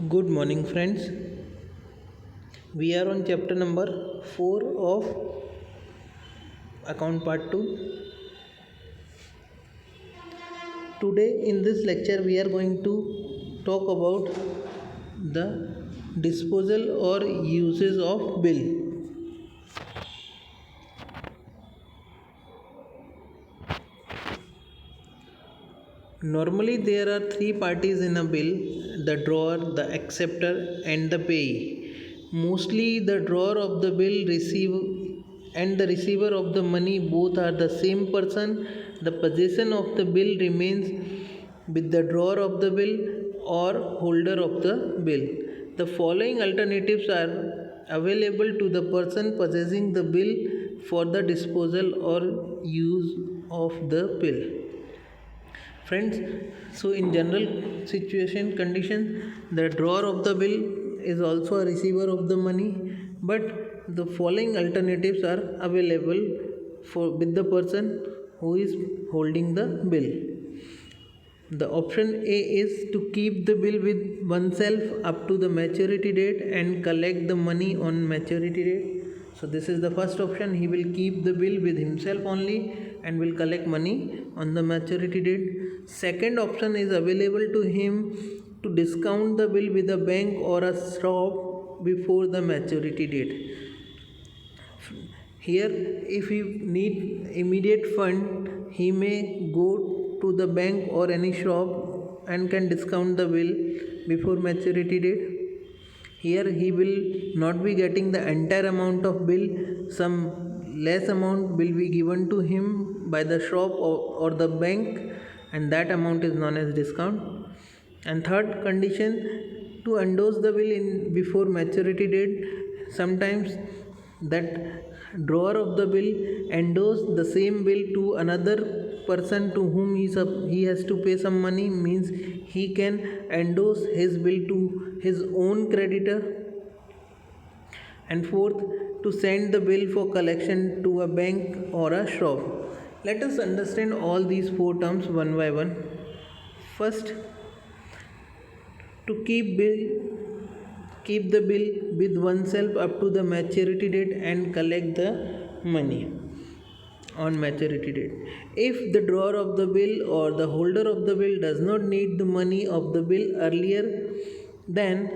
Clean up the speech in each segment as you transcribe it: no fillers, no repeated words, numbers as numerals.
Good morning, friends. We are on chapter number 4 of account part 2. Today, in this lecture, we are going to talk about the disposal or uses of bill. Normally, there are three parties in a bill: the drawer, the acceptor, and the payee. Mostly, the drawer of the bill and the receiver of the money both are the same person. The possession of the bill remains with the drawer of the bill or holder of the bill. The following alternatives are available to the person possessing the bill for the disposal or use of the bill. Friends, so in general situation condition, the drawer of the bill is also a receiver of the money, but the following alternatives are available for with the person who is holding the bill. The option A is to keep the bill with oneself up to the maturity date and collect the money on maturity date. So this is the first option. He will keep the bill with himself only and will collect money on the maturity date. Second option is available to him to discount the bill with a bank or a shop before the maturity date. Here, if he need immediate fund, he may go to the bank or any shop and can discount the bill before maturity date. Here, he will not be getting the entire amount of bill. Some less amount will be given to him by the shop or the bank, and that amount is known as discount. And third condition, to endorse the bill in before maturity date. Sometimes that drawer of the bill endorse the same bill to another person to whom he has to pay some money, means he can endorse his bill to his own creditor. And fourth, to send the bill for collection to a bank or a shop. Let us understand all these four terms one by one. First, to keep the bill with oneself up to the maturity date and collect the money on maturity date. If the drawer of the bill or the holder of the bill does not need the money of the bill earlier than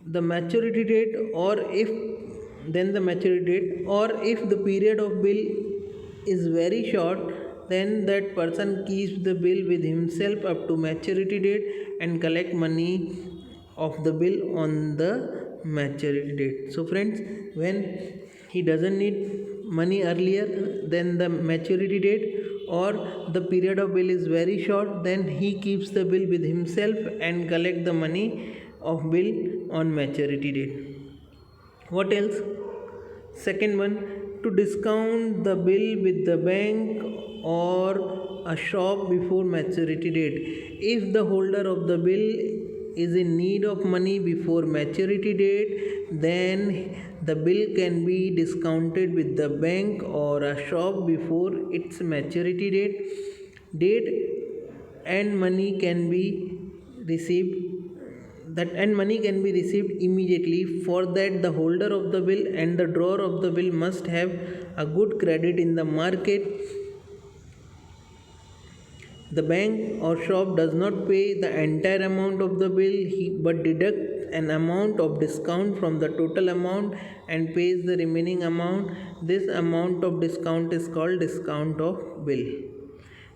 the maturity date, or if the period of bill is very short, then that person keeps the bill with himself up to maturity date and collect money of the bill on the maturity date. So friends, when he doesn't need money earlier than the maturity date, or the period of bill is very short, then he keeps the bill with himself and collect the money of bill on maturity date. What else? Second one, to discount the bill with the bank or a shop before maturity date. If the holder of the bill is in need of money before maturity date, then the bill can be discounted with the bank or a shop before its maturity date and money can be received immediately. For that, the holder of the bill and the drawer of the bill must have a good credit in the market. The bank or shop does not pay the entire amount of the bill but deduct an amount of discount from the total amount and pays the remaining amount. This amount of discount is called discount of bill.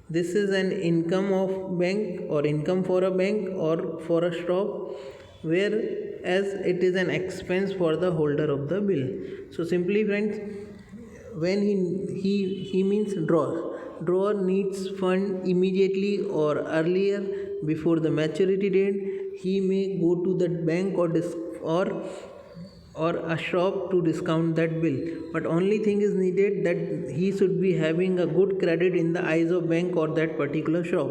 This is an income of bank or income for a bank or for a shop, whereas it is an expense for the holder of the bill. So simply friends, when he means drawer needs fund immediately or earlier before the maturity date, he may go to the bank or a shop to discount that bill, but only thing is needed that he should be having a good credit in the eyes of bank or that particular shop.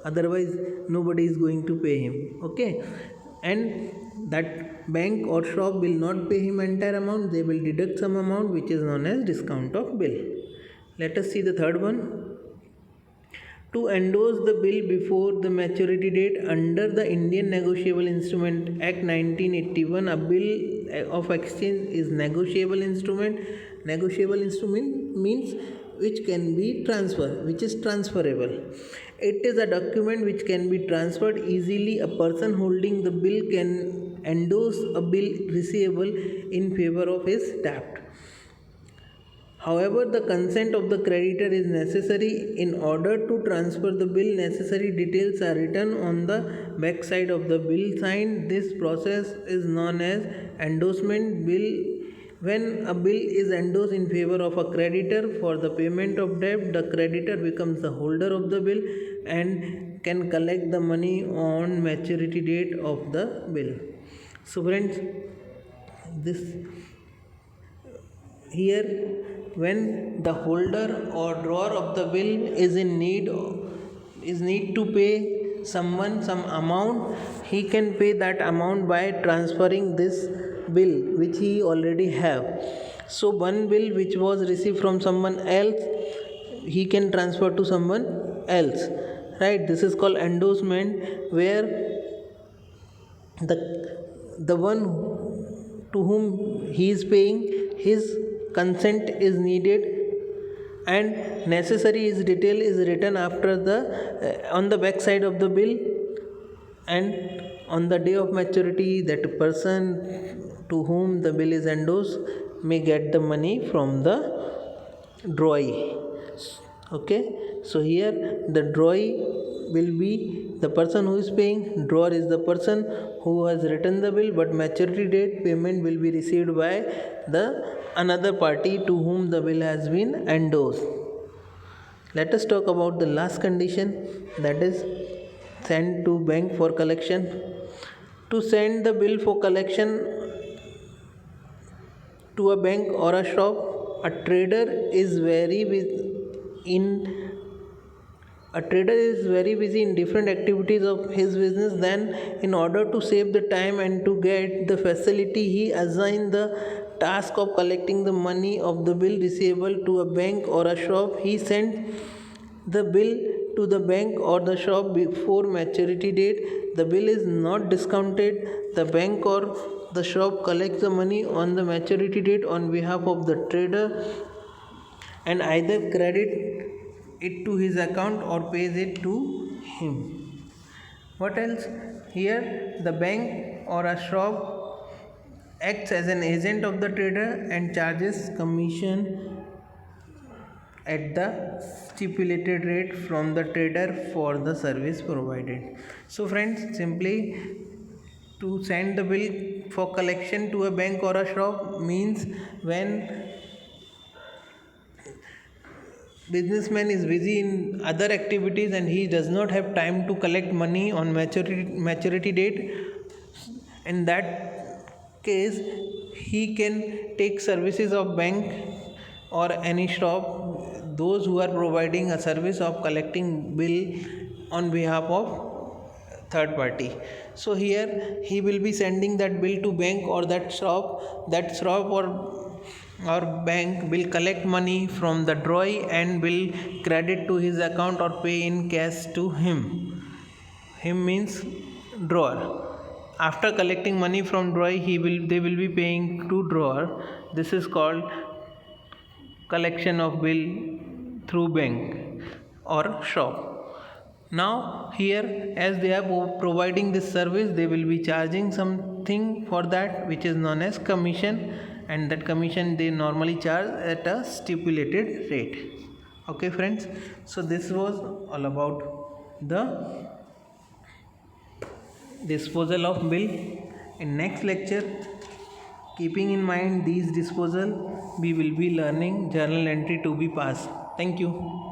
Otherwise nobody is going to pay him. Okay, and that bank or shop will not pay him entire amount, they will deduct some amount, which is known as discount of bill. Let us see the third one. To endorse the bill before the maturity date under the Indian Negotiable Instrument Act 1981, a bill of exchange is negotiable instrument. Negotiable instrument means which can be transferred, which is transferable. It is a document which can be transferred easily. A person holding the bill can endorse a bill receivable in favor of his debt. However, the consent of the creditor is necessary. In order to transfer the bill, necessary details are written on the back side of the bill signed. This process is known as endorsement bill. When a bill is endorsed in favor of a creditor for the payment of debt, the creditor becomes the holder of the bill and can collect the money on maturity date of the bill. So friends, this here, when the holder or drawer of the bill is in need to pay someone some amount, he can pay that amount by transferring this bill which he already have. So one bill which was received from someone else, he can transfer to someone else, right? This is called endorsement, where the one to whom he is paying, his consent is needed, and necessary is detail is written after the on the back side of the bill, and on the day of maturity, that person to whom the bill is endorsed may get the money from the drawee. Okay, so here the drawee will be the person who is paying, drawer is the person who has written the bill, but maturity date payment will be received by the another party to whom the bill has been endorsed. Let us talk about the last condition, that is send to bank for collection. To send the bill for collection to a bank or a shop, a trader is very busy in different activities of his business. Then, in order to save the time and to get the facility, he assigned the task of collecting the money of the bill receivable to a bank or a shop. He sent the bill to the bank or the shop before maturity date. The bill is not discounted. The bank or the shop collects the money on the maturity date on behalf of the trader and either credit it to his account or pays it to him. What else? Here the bank or a shop acts as an agent of the trader and charges commission at the stipulated rate from the trader for the service provided. So friends, simply to send the bill for collection to a bank or a shop means when businessman is busy in other activities and he does not have time to collect money on maturity date. In that case, he can take services of bank or any shop, those who are providing a service of collecting bill on behalf of third party. So here he will be sending that bill to bank or that shop or bank will collect money from the drawee and will credit to his account or pay in cash to him. Him means drawer. After collecting money from drawee, they will be paying to drawer. This is called collection of bill through bank or shop. Now here, as they are providing this service, they will be charging something for that, which is known as commission, and that commission they normally charge at a stipulated rate. Okay friends, so this was all about the disposal of bill. In next lecture, keeping in mind these disposal, we will be learning journal entry to be passed. Thank you.